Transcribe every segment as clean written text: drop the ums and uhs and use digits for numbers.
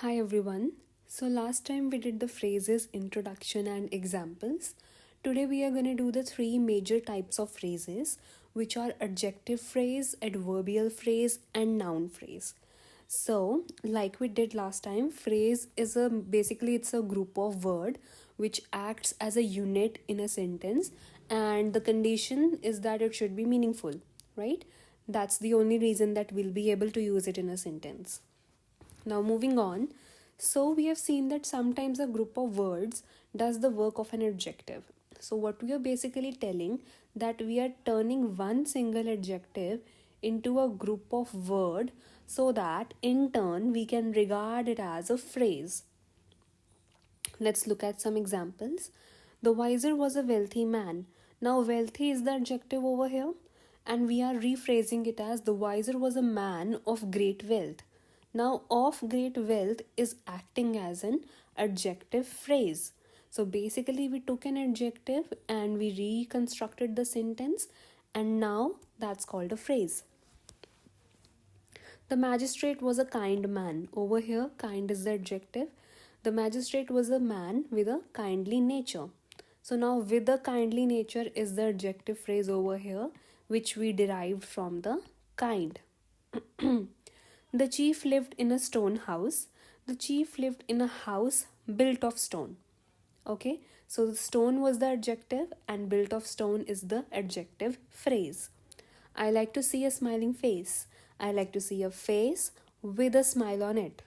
Hi everyone. So last time we did the phrases, introduction and examples. Today we are going to do the three major types of phrases, which are adjective phrase, adverbial phrase and noun phrase. So, like we did last time, phrase is it's a group of word which acts as a unit in a sentence, and the condition is that it should be meaningful, right? That's the only reason that we'll be able to use it in a sentence. Now, moving on. So, we have seen that sometimes a group of words does the work of an adjective. So, what we are basically telling that we are turning one single adjective into a group of word so that in turn we can regard it as a phrase. Let's look at some examples. The wiser was a wealthy man. Now, wealthy is the adjective over here, and we are rephrasing it as the wiser was a man of great wealth. Now, of great wealth is acting as an adjective phrase. So, basically, we took an adjective and we reconstructed the sentence, and now that's called a phrase. The magistrate was a kind man. Over here, kind is the adjective. The magistrate was a man with a kindly nature. So now with a kindly nature is the adjective phrase over here, which we derived from the kind. The chief lived in a stone house. The chief lived in a house built of stone. Okay, so the stone was the adjective and built of stone is the adjective phrase. I like to see a smiling face. I like to see a face with a smile on it.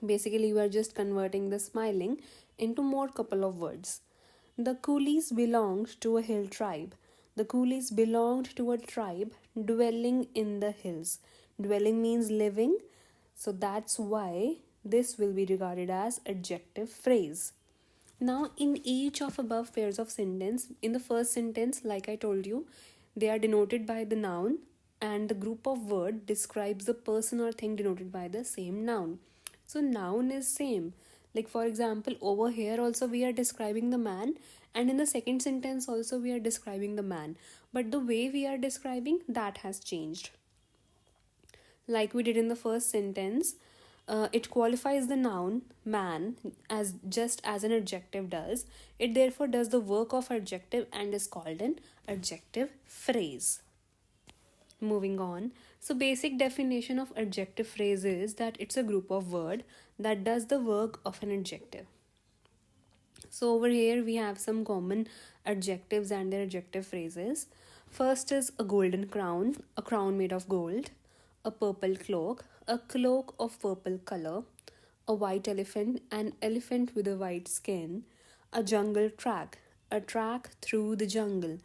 Basically, you are just converting the smiling into more couple of words. The coolies belonged to a hill tribe. The coolies belonged to a tribe dwelling in the hills. Dwelling means living, so that's why this will be regarded as adjective phrase. Now, in each of above pairs of sentence, in the first sentence, like I told you, they are denoted by the noun, and the group of word describes the person or thing denoted by the same noun. So, noun is same. Like for example, over here also we are describing the man, and in the second sentence also we are describing the man. But the way we are describing that has changed. Like we did in the first sentence, it qualifies the noun man as just as an adjective does. It therefore does the work of adjective and is called an adjective phrase. Moving on. So basic definition of adjective phrase is that it's a group of word that does the work of an adjective. So over here we have some common adjectives and their adjective phrases. First is a golden crown, a crown made of gold, a purple cloak, a cloak of purple color, a white elephant, an elephant with a white skin, a jungle track, a track through the jungle.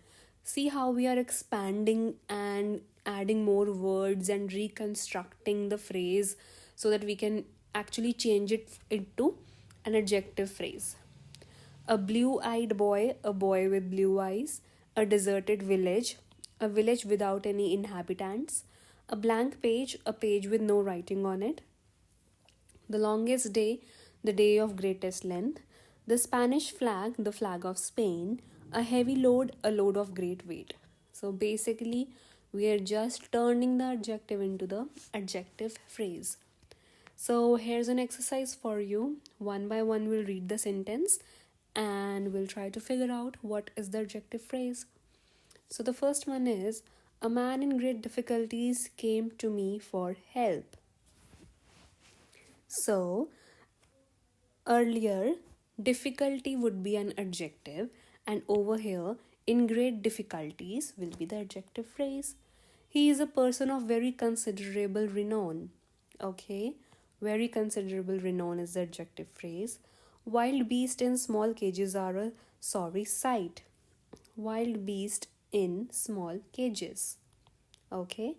See how we are expanding and adding more words and reconstructing the phrase so that we can actually change it into an adjective phrase. A blue eyed boy, a boy with blue eyes, a deserted village, a village without any inhabitants, a blank page, a page with no writing on it, the longest day, the day of greatest length, the Spanish flag, the flag of Spain, a heavy load, a load of great weight. So basically, we are just turning the adjective into the adjective phrase. So here's an exercise for you. One by one, we'll read the sentence and we'll try to figure out what is the adjective phrase. So the first one is, a man in great difficulties came to me for help. So earlier, difficulty would be an adjective, and over here, in great difficulties will be the adjective phrase. He is a person of very considerable renown. Okay, very considerable renown is the adjective phrase. Wild beast in small cages are a sorry sight. Wild beast in small cages. Okay,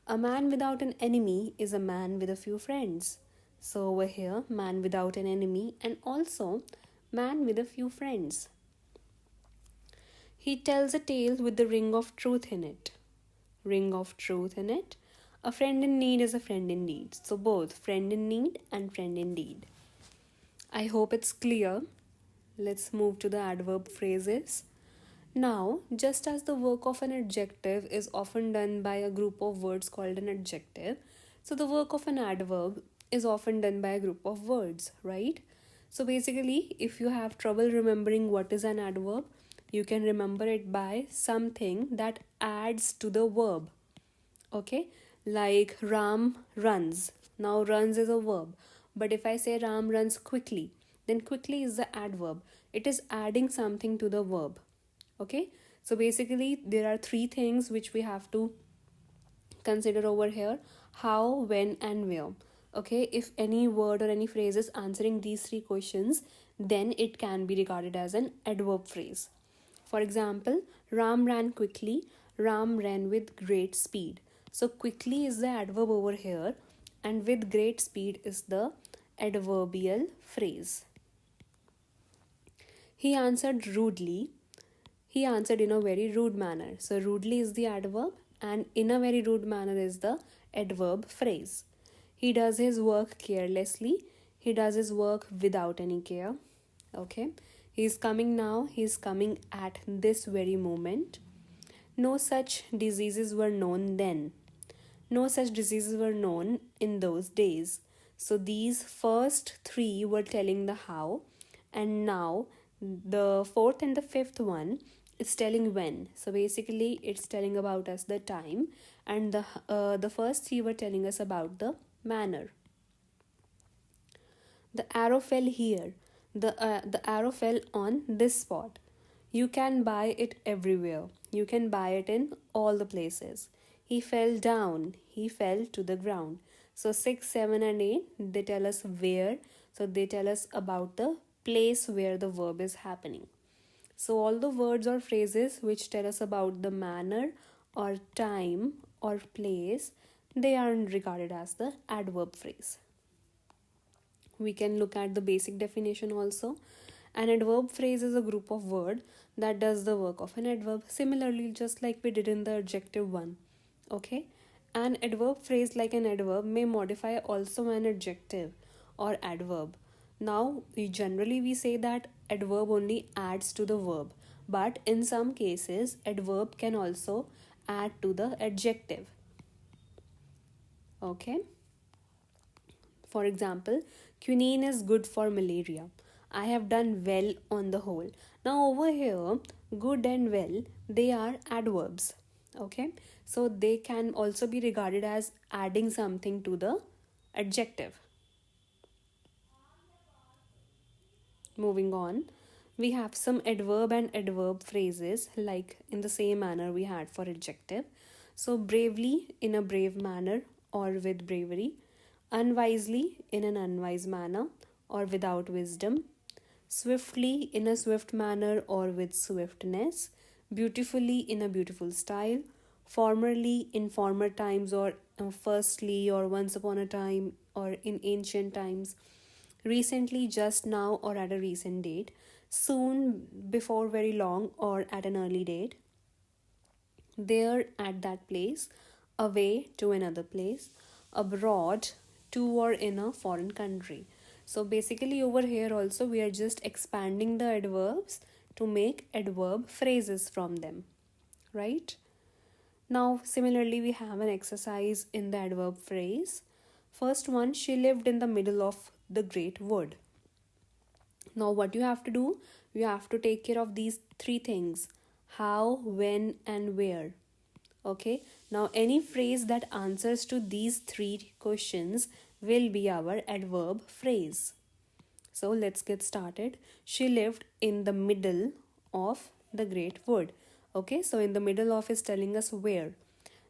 a man without an enemy is a man with a few friends. So over here, man without an enemy and also man with a few friends. He tells a tale with the ring of truth in it. Ring of truth in it. A friend in need is a friend indeed. So both friend in need and friend indeed. I hope it's clear. Let's move to the adverb phrases. Now, just as the work of an adjective is often done by a group of words called an adjective, so the work of an adverb is often done by a group of words, right? So basically, if you have trouble remembering what is an adverb, you can remember it by something that adds to the verb. Okay, like Ram runs. Now, runs is a verb, but if I say Ram runs quickly, then quickly is the adverb. It is adding something to the verb. Okay, so basically, there are three things which we have to consider over here: how, when, and where. Okay, if any word or any phrase is answering these three questions, then it can be regarded as an adverb phrase. For example, Ram ran quickly, Ram ran with great speed. So quickly is the adverb over here, and with great speed is the adverbial phrase. He answered rudely. He answered in a very rude manner. So rudely is the adverb, and in a very rude manner is the adverb phrase. He does his work carelessly. He does his work without any care. Okay. He is coming now. He is coming at this very moment. No such diseases were known then. No such diseases were known in those days. So these first three were telling the how, and now the fourth and the fifth one is telling when. So basically, it's telling about us the time, and the first three were telling us about the manner. The arrow fell here. The arrow fell on this spot. You can buy it everywhere. You can buy it in all the places. He fell down. He fell to the ground. So 6, 7, and 8, they tell us where. So they tell us about the place where the verb is happening. So all the words or phrases which tell us about the manner or time or place, they are regarded as the adverb phrase. We can look at the basic definition also. An adverb phrase is a group of words that does the work of an adverb, similarly just like we did in the adjective one. Okay, an adverb phrase like an adverb may modify also an adjective or adverb. Now generally we say that adverb only adds to the verb, but in some cases adverb can also add to the adjective. Okay, for example, quinine is good for malaria. I have done well on the whole. Now, over here, good and well, they are adverbs. Okay, so they can also be regarded as adding something to the adjective. Moving on, we have some adverb and adverb phrases like in the same manner we had for adjective. So, bravely in a brave manner or with bravery, unwisely in an unwise manner or without wisdom, swiftly in a swift manner or with swiftness, beautifully in a beautiful style, formerly in former times or firstly or once upon a time or in ancient times, recently, just now, or at a recent date, soon, before very long, or at an early date, there at that place, away to another place, abroad to or in a foreign country. So basically, over here also, we are just expanding the adverbs to make adverb phrases from them, right? Now, similarly, we have an exercise in the adverb phrase. First one, she lived in the middle of the great wood. Now, what you have to do, you have to take care of these three things: how, when, and where. Okay, now any phrase that answers to these three questions will be our adverb phrase. So, let's get started. She lived in the middle of the great wood. Okay, so in the middle of is telling us where.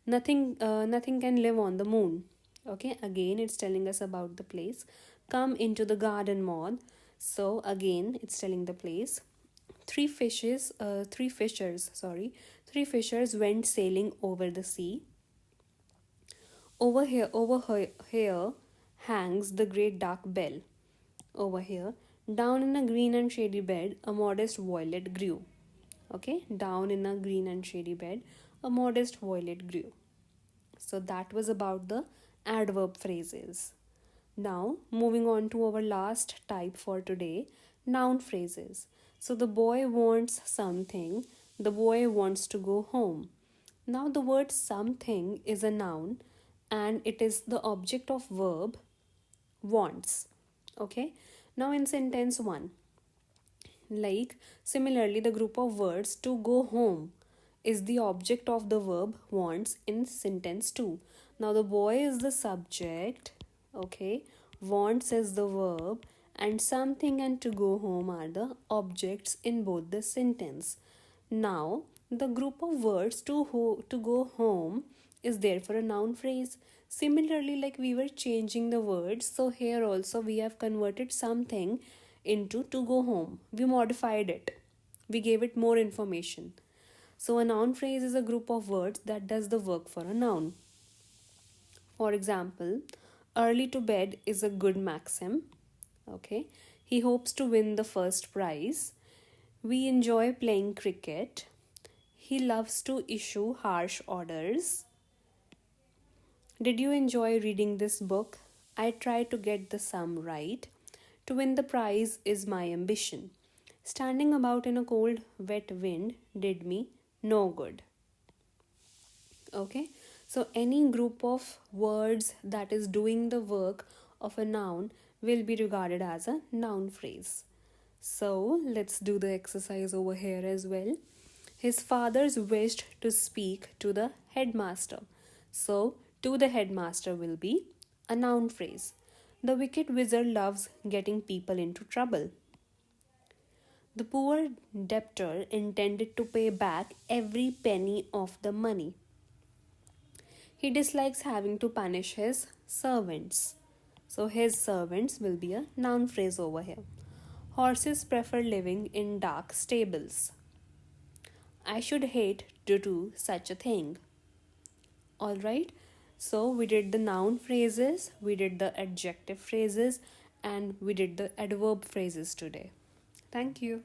Nothing can live on the moon. Okay, again it's telling us about the place. Come into the garden, Maud. So again it's telling the place. Three fishers went sailing over the sea. Over here hangs the great dark bell. Over here, down in a green and shady bed, a modest violet grew. Okay, down in a green and shady bed, a modest violet grew. So that was about the adverb phrases. Now, moving on to our last type for today, noun phrases. So the boy wants something, the boy wants to go home. Now, the word something is a noun and it is the object of verb wants. Okay, now in sentence 1, like similarly, the group of words to go home is the object of the verb wants in sentence 2. Now the boy is the subject, okay, wants is the verb, and something and to go home are the objects in both the sentence. Now the group of words to go home is there for a noun phrase. Similarly, like we were changing the words, so here also we have converted something into to go home. We modified it. We gave it more information. So a noun phrase is a group of words that does the work for a noun. For example, early to bed is a good maxim. Okay. He hopes to win the first prize. We enjoy playing cricket. He loves to issue harsh orders. Did you enjoy reading this book? I try to get the sum right. To win the prize is my ambition. Standing about in a cold, wet wind did me no good. Okay, so any group of words that is doing the work of a noun will be regarded as a noun phrase. So let's do the exercise over here as well. His fathers wished to speak to the headmaster. So, to the headmaster will be a noun phrase. The wicked wizard loves getting people into trouble. The poor debtor intended to pay back every penny of the money. He dislikes having to punish his servants. So, his servants will be a noun phrase over here. Horses prefer living in dark stables. I should hate to do such a thing. Alright, so we did the noun phrases, we did the adjective phrases, and we did the adverb phrases today. Thank you.